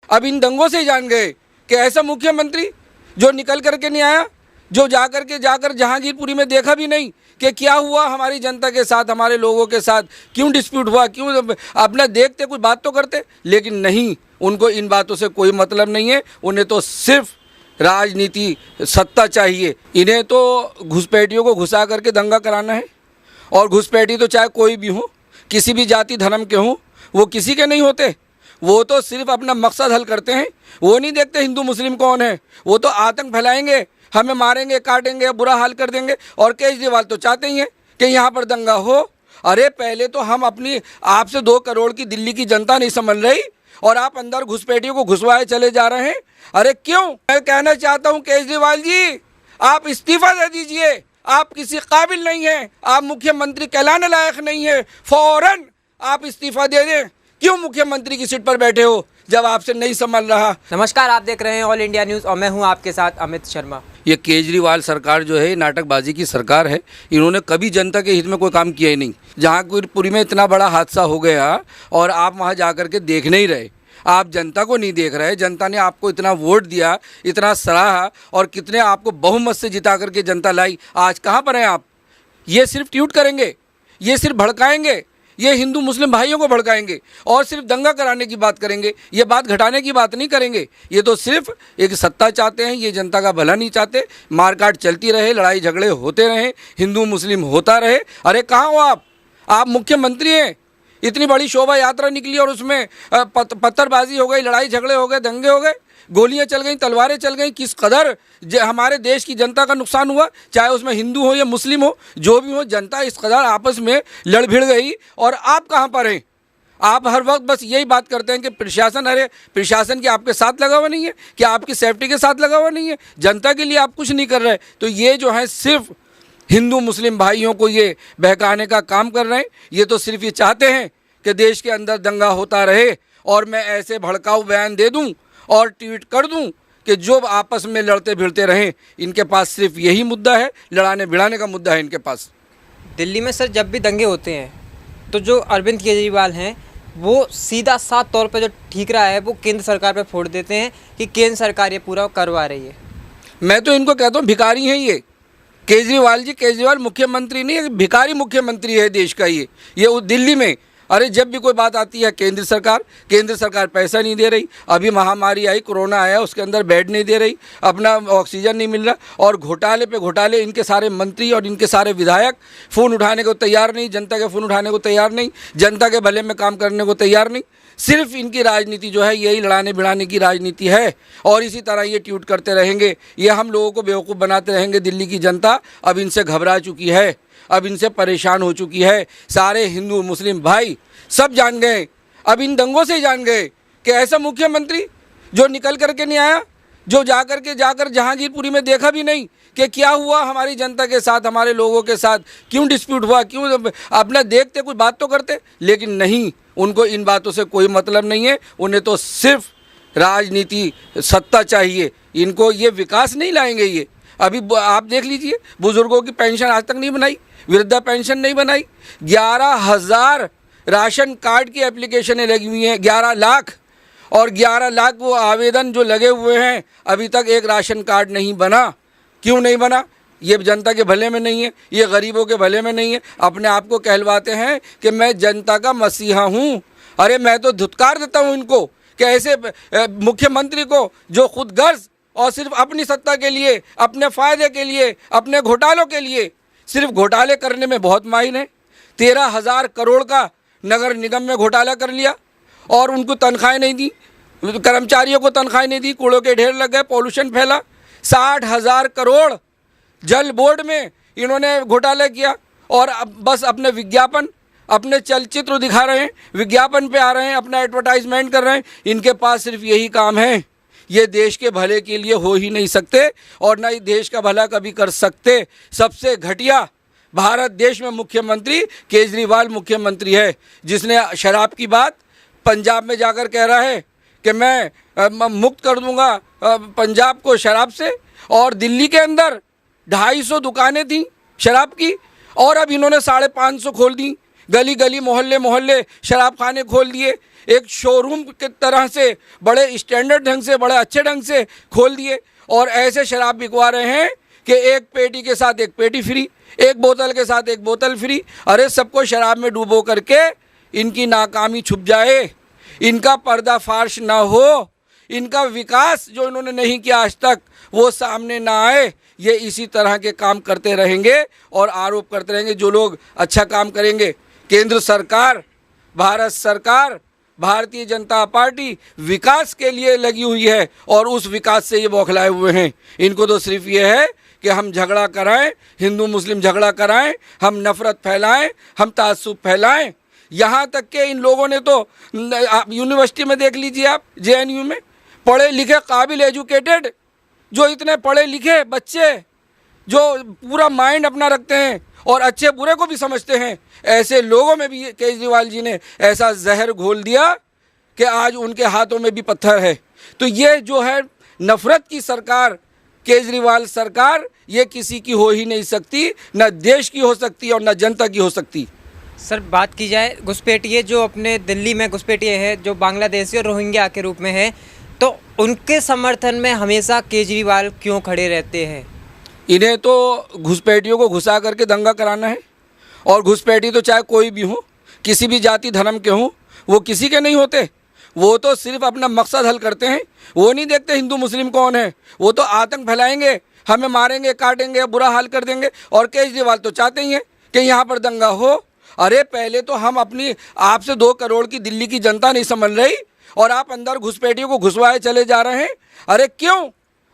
अब इन दंगों से ही जान गए कि ऐसा मुख्यमंत्री जो निकल करके नहीं आया, जो जाकर जहांगीरपुरी में देखा भी नहीं कि क्या हुआ हमारी जनता के साथ, हमारे लोगों के साथ क्यों डिस्प्यूट हुआ, क्यों अपना देखते कुछ बात तो करते, लेकिन नहीं, उनको इन बातों से कोई मतलब नहीं है। उन्हें तो सिर्फ राजनीति, सत्ता चाहिए। इन्हें तो घुसपैठियों को घुसा करके दंगा कराना है, और घुसपैठी तो चाहे कोई भी हो, किसी भी जाति धर्म के हों, वो किसी के नहीं होते। वो तो सिर्फ अपना मकसद हल करते हैं। वो नहीं देखते हिंदू मुस्लिम कौन है, वो तो आतंक फैलाएंगे, हमें मारेंगे, काटेंगे, बुरा हाल कर देंगे। और केजरीवाल तो चाहते ही हैं कि यहाँ पर दंगा हो। अरे पहले तो हम अपनी आपसे 2 करोड़ की दिल्ली की जनता नहीं समझ रही, और आप अंदर घुसपैठियों को घुसवाए चले जा रहे हैं। अरे क्यों? मैं कहना चाहता हूँ केजरीवाल जी, आप इस्तीफा दे दीजिए। आप किसी काबिल नहीं हैं, आप मुख्यमंत्री कहलाने लायक नहीं है। फौरन आप इस्तीफा दे दें। क्यों मुख्यमंत्री की सीट पर बैठे हो जब आपसे नहीं संभल रहा? नमस्कार, आप देख रहे हैं ऑल इंडिया न्यूज़ और मैं हूं आपके साथ अमित शर्मा। ये केजरीवाल सरकार जो है नाटकबाजी की सरकार है। इन्होंने कभी जनता के हित में कोई काम किया ही नहीं। जहांगीरपुरी में इतना बड़ा हादसा हो गया और आप वहां जाकर के देख नहीं रहे, आप जनता को नहीं देख रहे। जनता ने आपको इतना वोट दिया, इतना सराहा, और कितने आपको बहुमत से जिता करके जनता लाई। आज कहाँ पर हैं आप? ये सिर्फ ट्वीट करेंगे, ये सिर्फ भड़काएंगे, ये हिंदू मुस्लिम भाइयों को भड़काएंगे और सिर्फ दंगा कराने की बात करेंगे। ये बात घटाने की बात नहीं करेंगे। ये तो सिर्फ एक सत्ता चाहते हैं, ये जनता का भला नहीं चाहते। मारकाट चलती रहे, लड़ाई झगड़े होते रहे, हिंदू मुस्लिम होता रहे। अरे कहाँ हो आप? आप मुख्यमंत्री हैं। इतनी बड़ी शोभा यात्रा निकली और उसमें पत्थरबाजी हो गई, लड़ाई झगड़े हो गए, दंगे हो गए, गोलियां चल गई, तलवारें चल गई। किस कदर हमारे देश की जनता का नुकसान हुआ, चाहे उसमें हिंदू हो या मुस्लिम हो, जो भी हो, जनता इस कदर आपस में लड़ भिड़ गई। और आप कहाँ पर हैं? आप हर वक्त बस यही बात करते हैं कि प्रशासन, अरे प्रशासन की आपके साथ लगा हुआ नहीं है, क्या आपकी सेफ्टी के साथ लगा हुआ नहीं है? जनता के लिए आप कुछ नहीं कर रहे। तो ये जो है सिर्फ हिंदू मुस्लिम भाइयों को ये बहकाने का काम कर रहे हैं। ये तो सिर्फ ये चाहते हैं कि देश के अंदर दंगा होता रहे और मैं ऐसे भड़काऊ बयान दे दूं और ट्वीट कर दूं कि जो आपस में लड़ते भिड़ते रहें। इनके पास सिर्फ यही मुद्दा है, लड़ाने भिड़ाने का मुद्दा है इनके पास। दिल्ली में सर जब भी दंगे होते हैं तो जो अरविंद केजरीवाल हैं वो सीधा साफ तौर पर जो ठीक रहा है वो केंद्र सरकार पे फोड़ देते हैं कि केंद्र सरकार ये पूरा करवा रही है। मैं तो इनको कहता हूँ भिखारी हैं ये केजरीवाल जी। केजरीवाल मुख्यमंत्री नहीं है, भिखारी मुख्यमंत्री है देश का। ये दिल्ली में, अरे जब भी कोई बात आती है केंद्र सरकार पैसा नहीं दे रही। अभी महामारी आई, कोरोना आया, उसके अंदर बेड नहीं दे रही, अपना ऑक्सीजन नहीं मिल रहा, और घोटाले पे घोटाले। इनके सारे मंत्री और इनके सारे विधायक फ़ोन उठाने को तैयार नहीं, जनता के फ़ोन उठाने को तैयार नहीं, जनता के भले में काम करने को तैयार नहीं। सिर्फ इनकी राजनीति जो है यही लड़ाने भिड़ाने की राजनीति है, और इसी तरह ये ट्वीट करते रहेंगे। ये हम लोगों को बेवकूफ़ बनाते रहेंगे। दिल्ली की जनता अब इनसे घबरा चुकी है, अब इनसे परेशान हो चुकी है। सारे हिंदू मुस्लिम भाई सब जान गए, अब इन दंगों से ही जान गए कि ऐसा मुख्यमंत्री जो निकल करके नहीं आया, जो जाकर जहांगीरपुरी में देखा भी नहीं कि क्या हुआ हमारी जनता के साथ, हमारे लोगों के साथ क्यों डिस्प्यूट हुआ, क्यों अपना देखते कुछ बात तो करते, लेकिन नहीं, उनको इन बातों से कोई मतलब नहीं है। उन्हें तो सिर्फ राजनीति, सत्ता चाहिए। इनको ये विकास नहीं लाएंगे। ये अभी आप देख लीजिए, बुजुर्गों की पेंशन आज तक नहीं बनाई, वृद्धा पेंशन नहीं बनाई। 11,000 राशन कार्ड की एप्लीकेशनें लगी हुई हैं, 11 लाख, और 11 लाख वो आवेदन जो लगे हुए हैं, अभी तक एक राशन कार्ड नहीं बना। क्यों नहीं बना? ये जनता के भले में नहीं है, ये गरीबों के भले में नहीं है। अपने आप को कहलवाते हैं कि मैं जनता का मसीहा हूँ। अरे मैं तो धुतकार देता हूँ इनको कि ऐसे मुख्यमंत्री को जो खुद गर्ज और सिर्फ अपनी सत्ता के लिए, अपने फ़ायदे के लिए, अपने घोटालों के लिए, सिर्फ घोटाले करने में बहुत माहिर है। 13,000 करोड़ का नगर निगम में घोटाला कर लिया और उनको तनख्वाहें नहीं दी, कर्मचारियों को तनख्वाहें नहीं दी, कूड़ों के ढेर लग गए, पॉल्यूशन फैला। 60,000 करोड़ जल बोर्ड में इन्होंने घोटाला किया, और अब बस अपने विज्ञापन, अपने चलचित्र दिखा रहे हैं, विज्ञापन पे आ रहे हैं, अपना एडवर्टाइजमेंट कर रहे हैं। इनके पास सिर्फ यही काम है। ये देश के भले के लिए हो ही नहीं सकते और ना ही देश का भला कभी कर सकते। सबसे घटिया भारत देश में मुख्यमंत्री केजरीवाल मुख्यमंत्री है, जिसने शराब की बात पंजाब में जाकर कह रहा है कि मैं मुक्त कर दूंगा पंजाब को शराब से, और दिल्ली के अंदर 250 दुकानें थी शराब की, और अब इन्होंने 550 खोल दी। गली गली मोहल्ले मोहल्ले शराब खाने खोल दिए, एक शोरूम की तरह से बड़े स्टैंडर्ड ढंग से, बड़े अच्छे ढंग से खोल दिए और ऐसे शराब बिकवा रहे हैं कि एक पेटी के साथ एक पेटी फ्री, एक बोतल के साथ एक बोतल फ्री। अरे सबको शराब में डूबो करके इनकी नाकामी छुप जाए, इनका पर्दाफाश ना हो, इनका विकास जो इन्होंने नहीं किया आज तक वो सामने ना आए। ये इसी तरह के काम करते रहेंगे और आरोप करते रहेंगे। जो लोग अच्छा काम करेंगे, केंद्र सरकार, भारत सरकार, भारतीय जनता पार्टी विकास के लिए लगी हुई है और उस विकास से ये बौखलाए हुए हैं। इनको तो सिर्फ ये है कि हम झगड़ा कराएं, हिंदू मुस्लिम झगड़ा कराएं, हम नफ़रत फैलाएं, हम तासुब फैलाएं। यहाँ तक के इन लोगों ने तो आप यूनिवर्सिटी में देख लीजिए, आप JNU में पढ़े लिखे काबिल एजुकेटेड, जो इतने पढ़े लिखे बच्चे जो पूरा माइंड अपना रखते हैं और अच्छे बुरे को भी समझते हैं, ऐसे लोगों में भी केजरीवाल जी ने ऐसा जहर घोल दिया कि आज उनके हाथों में भी पत्थर है। तो ये जो है नफ़रत की सरकार, केजरीवाल सरकार, ये किसी की हो ही नहीं सकती, न देश की हो सकती और न जनता की हो सकती। सर बात की जाए घुसपैठिए जो अपने दिल्ली में घुसपैठिए है जो बांग्लादेशी और रोहिंग्या के रूप में है, तो उनके समर्थन में हमेशा केजरीवाल क्यों खड़े रहते हैं? इन्हें तो घुसपैठियों को घुसा करके दंगा कराना है। और घुसपैठी तो चाहे कोई भी हो, किसी भी जाति धर्म के हों, वो किसी के नहीं होते। वो तो सिर्फ अपना मकसद हल करते हैं। वो नहीं देखते हिंदू मुस्लिम कौन है, वो तो आतंक फैलाएंगे, हमें मारेंगे, काटेंगे, बुरा हाल कर देंगे। और केजरीवाल तो चाहते ही हैं कि यहाँ पर दंगा हो। अरे पहले तो हम अपनी, आपसे 2 करोड़ की दिल्ली की जनता नहीं समझ रही और आप अंदर घुसपैठियों को घुसवाए चले जा रहे हैं। अरे क्यों?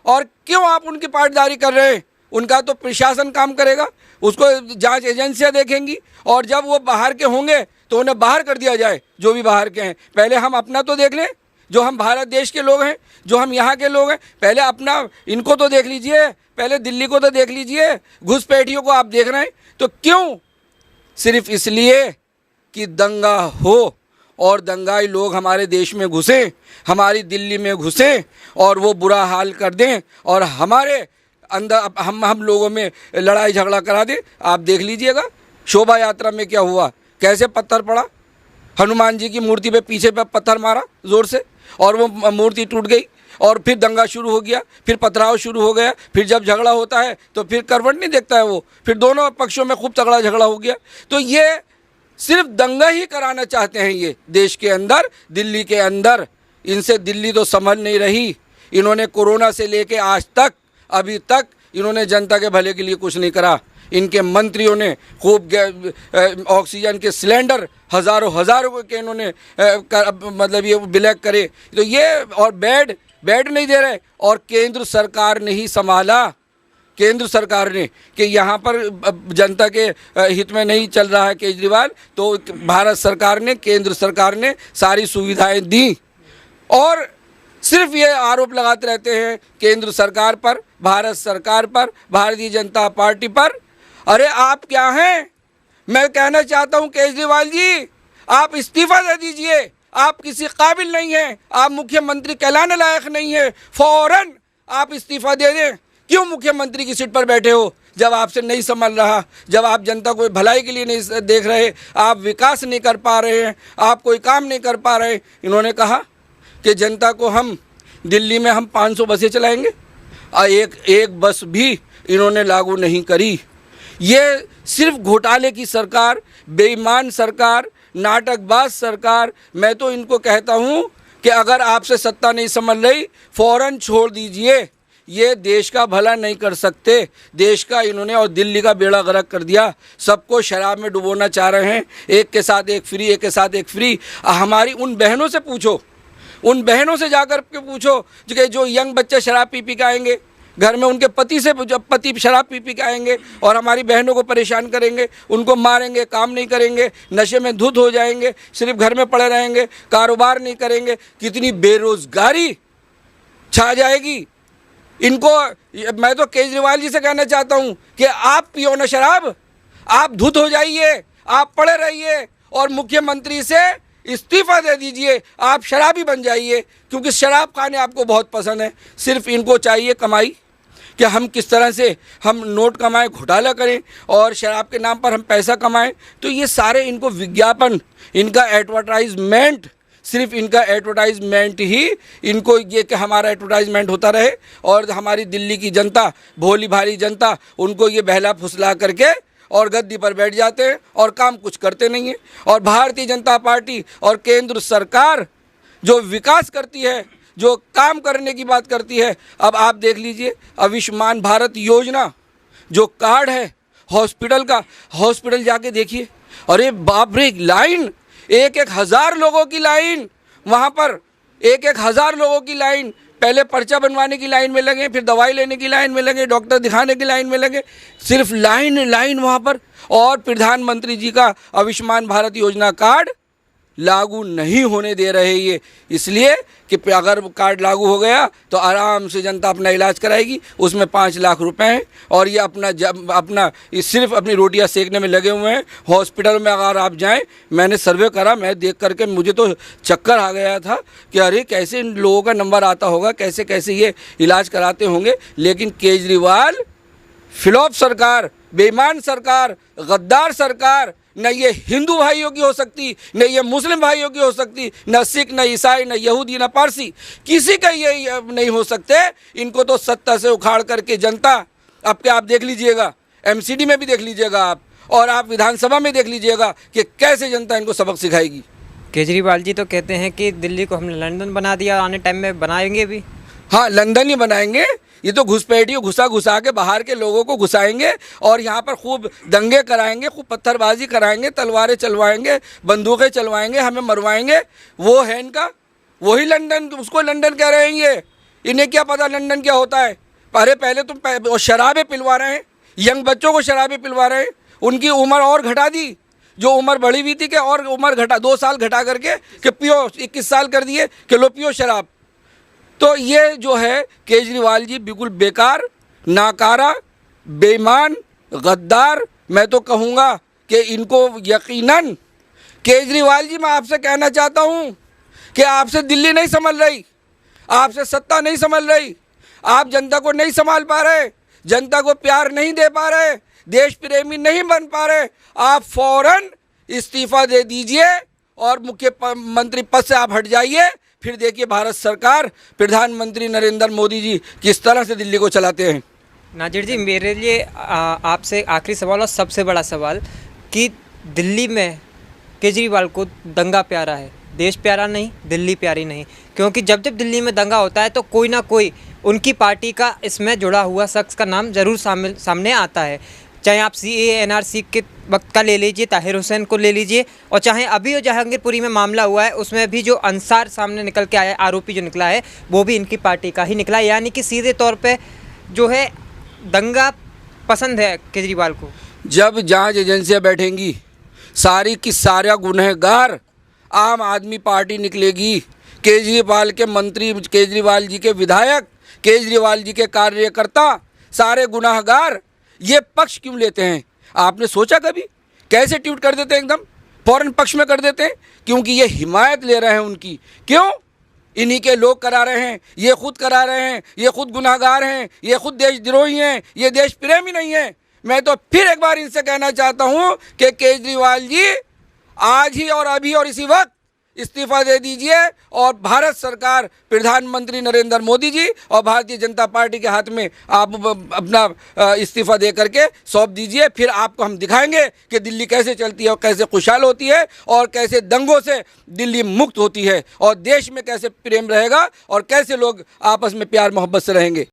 और क्यों आप उनकी पाटदारी कर रहे हैं? उनका तो प्रशासन काम करेगा, उसको जांच एजेंसियां देखेंगी और जब वो बाहर के होंगे तो उन्हें बाहर कर दिया जाए, जो भी बाहर के हैं। पहले हम अपना तो देख लें, जो हम भारत देश के लोग हैं, जो हम यहाँ के लोग हैं, पहले अपना इनको तो देख लीजिए, पहले दिल्ली को तो देख लीजिए। घुसपैठियों को आप देख रहे हैं तो क्यों? सिर्फ इसलिए कि दंगा हो और दंगाई लोग हमारे देश में घुसें, हमारी दिल्ली में घुसें और वो बुरा हाल कर दें और हमारे अंदर हम लोगों में लड़ाई झगड़ा करा दें। आप देख लीजिएगा शोभा यात्रा में क्या हुआ, कैसे पत्थर पड़ा, हनुमान जी की मूर्ति पे पीछे पे पत्थर मारा ज़ोर से और वो मूर्ति टूट गई और फिर दंगा शुरू हो गया, फिर पथराव शुरू हो गया। फिर जब झगड़ा होता है तो फिर करवट नहीं देखता है वो, फिर दोनों पक्षों में खूब तगड़ा झगड़ा हो गया। तो ये सिर्फ दंगा ही कराना चाहते हैं ये देश के अंदर, दिल्ली के अंदर। इनसे दिल्ली तो संभल नहीं रही। इन्होंने कोरोना से लेके आज तक, अभी तक इन्होंने जनता के भले के लिए कुछ नहीं करा। इनके मंत्रियों ने खूब ऑक्सीजन के सिलेंडर हज़ारों के इन्होंने मतलब ये ब्लैक करे, तो ये और बेड नहीं दे रहे। और केंद्र सरकार ने ही संभाला, केंद्र सरकार ने, कि यहाँ पर जनता के हित में नहीं चल रहा है केजरीवाल, तो भारत सरकार ने, केंद्र सरकार ने सारी सुविधाएं दी। और सिर्फ ये आरोप लगाते रहते हैं केंद्र सरकार पर, भारत सरकार पर, भारतीय जनता पार्टी पर। अरे आप क्या हैं? मैं कहना चाहता हूं केजरीवाल जी, आप इस्तीफा दे दीजिए। आप किसी काबिल नहीं हैं, आप मुख्यमंत्री कहलाने लायक नहीं है। फौरन आप इस्तीफा दे दें। क्यों मुख्यमंत्री की सीट पर बैठे हो जब आपसे नहीं संभल रहा, जब आप जनता को भलाई के लिए नहीं देख रहे, आप विकास नहीं कर पा रहे हैं, आप कोई काम नहीं कर पा रहे। इन्होंने कहा कि जनता को हम दिल्ली में हम 500 बसें चलाएंगे, एक बस भी इन्होंने लागू नहीं करी। ये सिर्फ घोटाले की सरकार, बेईमान सरकार, नाटकबाज सरकार। मैं तो इनको कहता हूँ कि अगर आपसे सत्ता नहीं संभल रही, फ़ौरन छोड़ दीजिए। ये देश का भला नहीं कर सकते, देश का इन्होंने और दिल्ली का बेड़ा गर्क कर दिया। सबको शराब में डुबोना चाह रहे हैं, एक के साथ एक फ्री, एक के साथ एक फ्री। हमारी उन बहनों से पूछो, उन बहनों से जाकर के पूछो जो यंग बच्चे शराब पी पी के आएंगे घर में, उनके पति से, जब पति शराब पी पी के आएंगे और हमारी बहनों को परेशान करेंगे, उनको मारेंगे, काम नहीं करेंगे, नशे में धुत हो जाएंगे, सिर्फ घर में पड़े रहेंगे, कारोबार नहीं करेंगे, कितनी बेरोज़गारी छा जाएगी। इनको मैं तो केजरीवाल जी से कहना चाहता हूँ कि आप पियो ना शराब, आप धुत हो जाइए, आप पड़े रहिए और मुख्यमंत्री से इस्तीफा दे दीजिए, आप शराबी बन जाइए, क्योंकि शराब खाने आपको बहुत पसंद है। सिर्फ इनको चाहिए कमाई, कि हम किस तरह से हम नोट कमाएं, घोटाला करें और शराब के नाम पर हम पैसा कमाएं। तो ये सारे इनको विज्ञापन, इनका एडवर्टाइजमेंट, सिर्फ इनका एडवर्टाइजमेंट ही इनको ये कि हमारा एडवर्टाइजमेंट होता रहे और हमारी दिल्ली की जनता, भोली भाली जनता, उनको ये बहला फुसला करके और गद्दी पर बैठ जाते हैं और काम कुछ करते नहीं हैं। और भारतीय जनता पार्टी और केंद्र सरकार जो विकास करती है, जो काम करने की बात करती है, अब आप देख लीजिए आयुष्मान भारत योजना जो कार्ड है हॉस्पिटल का, हॉस्पिटल जाके देखिए, अरे बाप रे, लाइन, एक हज़ार लोगों की लाइन, वहाँ पर एक हज़ार लोगों की लाइन, पहले पर्चा बनवाने की लाइन में लगे, फिर दवाई लेने की लाइन में लगे, डॉक्टर दिखाने की लाइन में लगे, सिर्फ लाइन वहाँ पर। और प्रधानमंत्री जी का आयुष्मान भारत योजना कार्ड लागू नहीं होने दे रहे ये, इसलिए कि अगर कार्ड लागू हो गया तो आराम से जनता अपना इलाज कराएगी, उसमें 5 लाख रुपए हैं और ये अपना सिर्फ अपनी रोटियां सेकने में लगे हुए हैं। हॉस्पिटल में अगर आप जाएं, मैंने सर्वे करा, मैं देख करके मुझे तो चक्कर आ गया था कि अरे कैसे इन लोगों का नंबर आता होगा, कैसे कैसे ये इलाज कराते होंगे। लेकिन केजरीवाल, फ्लॉप सरकार, बेईमान सरकार, गद्दार सरकार, न ये हिंदू भाइयों की हो सकती, न ये मुस्लिम भाइयों की हो सकती, न सिख, न ईसाई, न यहूदी, न पारसी, किसी का ये नहीं हो सकते। इनको तो सत्ता से उखाड़ करके जनता, अब क्या आप देख लीजिएगा, एमसीडी में भी देख लीजिएगा आप, और आप विधानसभा में देख लीजिएगा कि कैसे जनता इनको सबक सिखाएगी। केजरीवाल जी तो कहते हैं कि दिल्ली को हमने लंदन बना दिया, आने टाइम में बनाएंगे भी। हाँ, लंदन ही बनाएंगे, ये तो घुसपैठियों घुसा के बाहर के लोगों को घुसाएंगे और यहाँ पर खूब दंगे कराएंगे, खूब पत्थरबाजी कराएंगे, तलवारें चलवाएंगे, बंदूकें चलवाएंगे, हमें मरवाएंगे। वो है इनका, वही लंदन, उसको लंदन कह रहे हैं ये। इन्हें क्या पता लंदन क्या होता है। अरे पहले तुम शराबें पिलवा रहे हैं, यंग बच्चों को शराबें पिलवा रहे हैं, उनकी उम्र और घटा दी, जो उम्र बढ़ी हुई थी कि और उम्र घटा, 2 साल घटा करके कि पियो, 21 साल कर दिए कि लो पियो शराब। तो ये जो है केजरीवाल जी बिल्कुल बेकार, नाकारा, बेईमान, गद्दार, मैं तो कहूँगा कि इनको यकीनन, केजरीवाल जी मैं आपसे कहना चाहता हूँ कि आपसे दिल्ली नहीं संभल रही, आपसे सत्ता नहीं संभल रही, आप जनता को नहीं संभाल पा रहे, जनता को प्यार नहीं दे पा रहे, देश प्रेमी नहीं बन पा रहे। आप फौरन इस्तीफा दे दीजिए और मुख्यमंत्री पद से आप हट जाइए, फिर देखिए भारत सरकार, प्रधानमंत्री नरेंद्र मोदी जी किस तरह से दिल्ली को चलाते हैं। नाजिर जी, मेरे लिए आपसे आखिरी सवाल और सबसे बड़ा सवाल कि दिल्ली में केजरीवाल को दंगा प्यारा है, देश प्यारा नहीं, दिल्ली प्यारी नहीं, क्योंकि जब जब दिल्ली में दंगा होता है तो कोई ना कोई उनकी पार्टी का इसमें जुड़ा हुआ शख्स का नाम ज़रूर सामने आता है। चाहे आप CAA NRC के वक्त का ले लीजिए, ताहिर हुसैन को ले लीजिए, और चाहे अभी जो जहांगीरपुरी में मामला हुआ है उसमें भी जो अंसार सामने निकल के आया, आरोपी जो निकला है वो भी इनकी पार्टी का ही निकला है। यानी कि सीधे तौर पे जो है दंगा पसंद है केजरीवाल को। जब जांच एजेंसियां बैठेंगी, सारी की सारा गुनहगार आम आदमी पार्टी निकलेगी। केजरीवाल के मंत्री, केजरीवाल जी के विधायक, केजरीवाल जी के कार्यकर्ता, सारे गुनाहगार ये पक्ष क्यों लेते हैं? आपने सोचा कभी? कैसे ट्वीट कर देते हैं, एकदम फौरन पक्ष में कर देते हैं, क्योंकि ये हिमायत ले रहे हैं उनकी। क्यों? इन्हीं के लोग करा रहे हैं, ये खुद करा रहे हैं, ये खुद गुनाहगार हैं, ये खुद देशद्रोही हैं, ये देश प्रेमी नहीं है। मैं तो फिर एक बार इनसे कहना चाहता हूँ कि केजरीवाल जी आज ही और अभी और इसी वक्त इस्तीफा दे दीजिए और भारत सरकार, प्रधानमंत्री नरेंद्र मोदी जी और भारतीय जनता पार्टी के हाथ में आप अपना इस्तीफा दे करके सौंप दीजिए। फिर आपको हम दिखाएंगे कि दिल्ली कैसे चलती है और कैसे खुशहाल होती है और कैसे दंगों से दिल्ली मुक्त होती है और देश में कैसे प्रेम रहेगा और कैसे लोग आपस में प्यार मोहब्बत से रहेंगे।